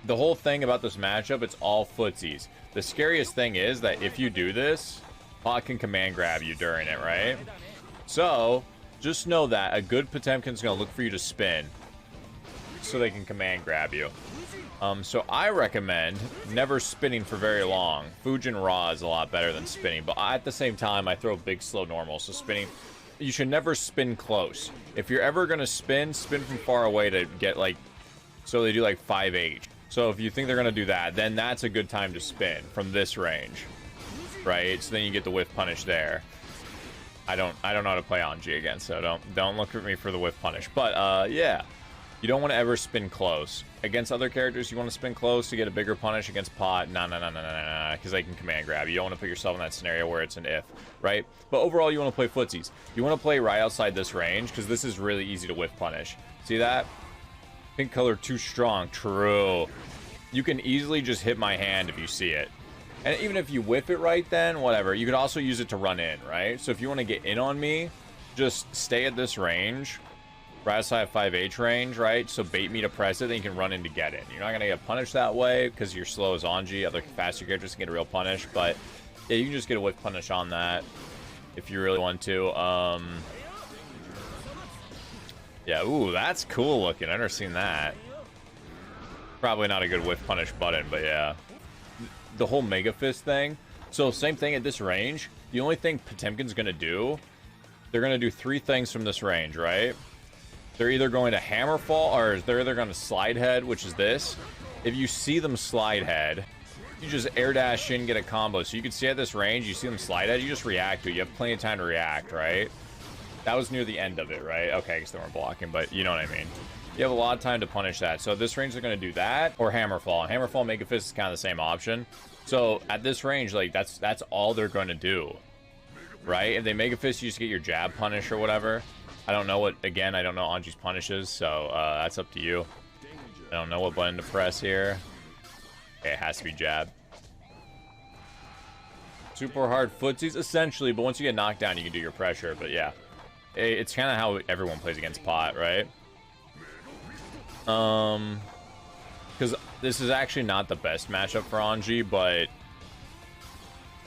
the whole thing about this matchup, it's all footsies. The scariest thing is that if you do this, Pot can command grab you during it, right? So, just know that a good Potemkin's going to look for you to spin so they can command grab you. So I recommend never spinning for very long. Fujin Raw is a lot better than spinning, but at the same time, I throw big, slow, normal. So spinning, you should never spin close. If you're ever going to spin from far away to get like, so they do like 5H. So if you think they're going to do that, then that's a good time to spin from this range, right? So then you get the whiff punish there. I don't know how to play Anji again, so don't look at me for the whiff punish. But yeah. You don't want to ever spin close. Against other characters, you want to spin close to get a bigger punish. Against Pot, no, because they can command grab. You don't want to put yourself in that scenario where it's an if, right? But overall, you want to play footsies. You want to play right outside this range, because this is really easy to whiff punish. See that? Pink color too strong. True. You can easily just hit my hand if you see it. And even if you whiff it right then, whatever. You could also use it to run in, right? So if you want to get in on me, just stay at this range. Right outside 5H range, right? So bait me to press it, then you can run in to get it. You're not going to get punished that way because you're slow as Anji. Other faster characters can get a real punish, but yeah, you can just get a whiff punish on that if you really want to. Yeah, ooh, that's cool looking. I've never seen that. Probably not a good whiff punish button, but yeah. The whole Mega Fist thing. So same thing at this range. The only thing Potemkin's going to do, they're going to do 3 things from this range, right? They're either going to hammer fall or they're either going to slide head, which is this. If you see them slide head, you just air dash in, get a combo. So you can see at this range, you see them slide head, you just react to it. You have plenty of time to react, right? That was near the end of it, right? Okay, because they weren't blocking, but you know what I mean. You have a lot of time to punish that. So at this range, they're going to do that or hammer fall. Hammer fall, Mega Fist is kind of the same option. So at this range, like that's all they're going to do, right? If they Mega Fist, you just get your jab punish or whatever. I don't know what, again, I don't know Anji's punishes, so that's up to you. I don't know what button to press here. Okay, it has to be jab. Super hard footsies, essentially, but once you get knocked down, you can do your pressure, but yeah. It's kind of how everyone plays against Pot, right? Because this is actually not the best matchup for Anji, but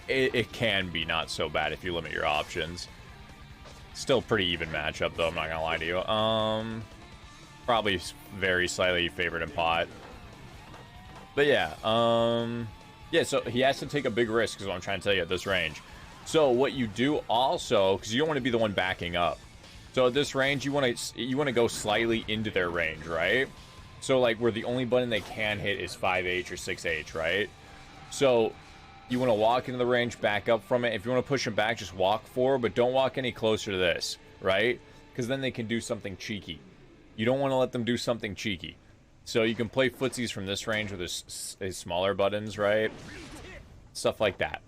it can be not so bad if you limit your options. Still pretty even matchup, though, I'm not gonna lie to you. Probably very slightly favored in Pot. But yeah, yeah, so he has to take a big risk, is what I'm trying to tell you at this range. So what you do also, because you don't want to be the one backing up. So at this range, you want to go slightly into their range, right? So like where the only button they can hit is 5H or 6H, right? So you want to walk into the range, back up from it. If you want to push them back, just walk forward, but don't walk any closer to this, right? Because then they can do something cheeky. You don't want to let them do something cheeky. So you can play footsies from this range with his smaller buttons, right? Stuff like that.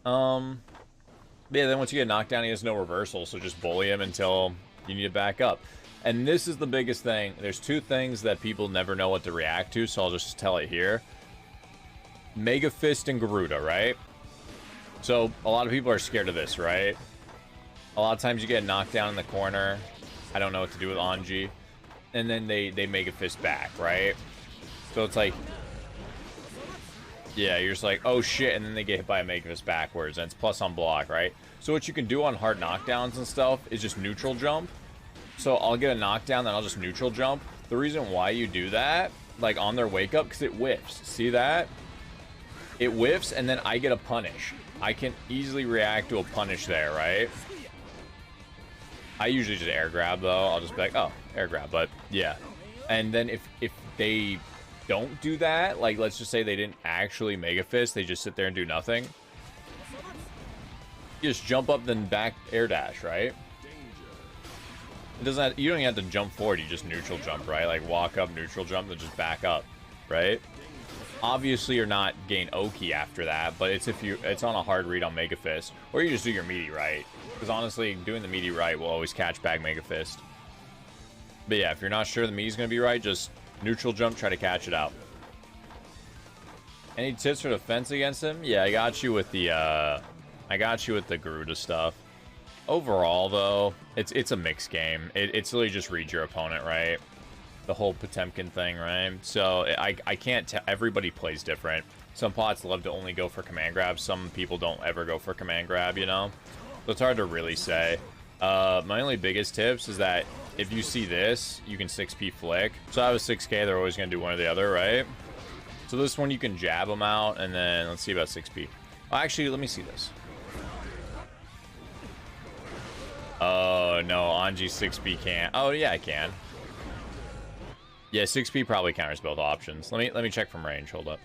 Yeah, then once you get knocked down, he has no reversal, so just bully him until you need to back up. And this is the biggest thing. There's 2 things that people never know what to react to, so I'll just tell it here. Mega Fist and Garuda, right? So a lot of people are scared of this, right? A lot of times you get knocked down in the corner. I don't know what to do with Anji. And then they Mega Fist back, right? So it's like, yeah, you're just like, oh shit, and then they get hit by a Mega Fist backwards, and it's plus on block, right? So what you can do on hard knockdowns and stuff is just neutral jump. So I'll get a knockdown, then I'll just neutral jump. The reason why you do that, like on their wake up, because it whiffs. See that? It whiffs, and then I get a punish. I can easily react to a punish there, right? I usually just air grab, though. I'll just be like, oh, air grab, but yeah. And then if they don't do that, like let's just say they didn't actually Mega Fist, they just sit there and do nothing. You just jump up, then back air dash, right? It doesn't have, you don't even have to jump forward, you just neutral jump, right? Like walk up, neutral jump, then just back up, right? Obviously, you're not gain Oki after that, but it's it's on a hard read on Mega Fist, or you just do your meaty right. Because honestly, doing the meaty right will always catch back Mega Fist. But yeah, if you're not sure the meaty's gonna be right, just neutral jump, try to catch it out. Any tips for defense against him? Yeah, I got you with the Garuda stuff. Overall, though, it's a mixed game. It's really just read your opponent, right? the whole Potemkin thing, right? So I can't tell. Everybody plays different. Some pots love to only go for command grab. Some people don't ever go for command grab, you know? So it's hard to really say. My only biggest tips is that if you see this, you can 6p flick. So I was 6k, they're always going to do one or the other, right? So this one, you can jab them out, and then let's see about 6p. Oh, actually, let me see this. Oh, no, Anji 6p can't. Oh, yeah, I can. Yeah, 6p probably counters both options. Let me check from range. Hold up.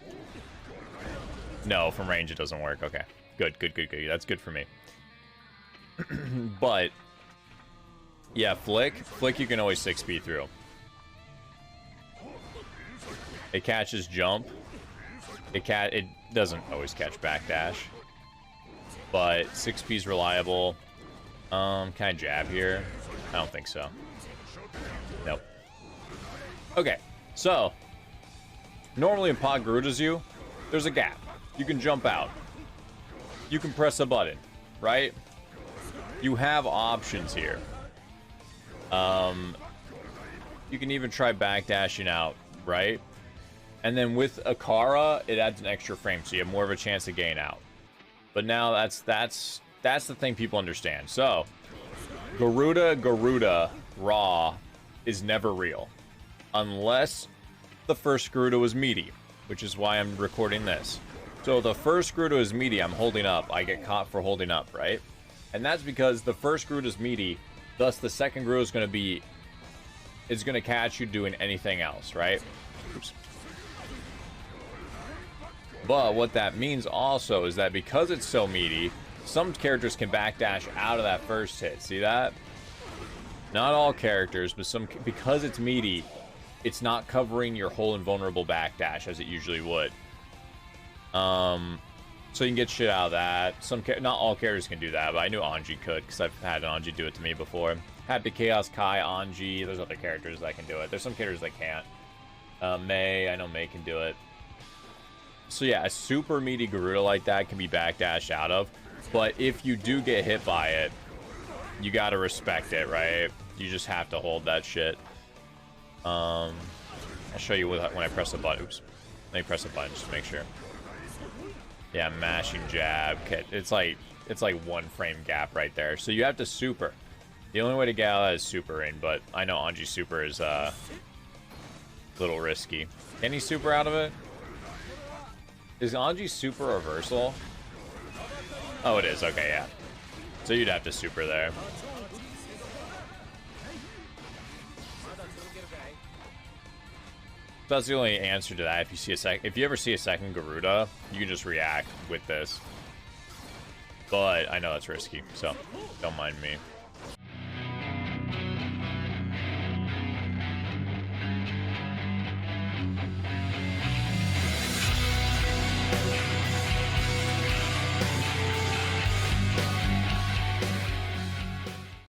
No, from range it doesn't work. Okay. Good. That's good for me. But yeah, flick you can always 6p through. It catches jump. It doesn't always catch backdash. But 6p is reliable. Can I jab here? I don't think so. Nope. Okay, so normally in Pod Garuda's you, there's a gap. You can jump out. You can press a button, right? You have options here. You can even try backdashing out, right? And then with Akara, it adds an extra frame, so you have more of a chance to gain out. But now that's the thing people understand. So Garuda raw is never real unless the first Garuda was meaty, which is why I'm recording this. So the first Garuda is meaty, I'm holding up. I get caught for holding up, right? And that's because the first Garuda is meaty, thus the second Garuda is going to be, it's going to catch you doing anything else, right? Oops. But what that means also is that because it's so meaty, some characters can backdash out of that first hit. See that? Not all characters, but some, because it's meaty, it's not covering your whole invulnerable backdash as it usually would. So you can get shit out of that. Not all characters can do that, but I knew Anji could because I've had an Anji do it to me before. Had the Chaos Kai, Anji. There's other characters that can do it. There's some characters that can't. Mei, I know Mei can do it. So yeah, a super meaty Garuda like that can be backdashed out of. But if you do get hit by it, you gotta respect it, right? You just have to hold that shit. I'll show you when I press a button. Oops. Let me press a button just to make sure. Yeah, mashing jab. It's like 1 frame gap right there. So you have to super. The only way to get out of that is supering, but I know Anji super is a little risky. Can he super out of it? Is Anji super reversal? Oh, it is. Okay, yeah. So you'd have to super there. That's the only answer to that. If you ever see a second Garuda, you can just react with this. But I know that's risky, so don't mind me.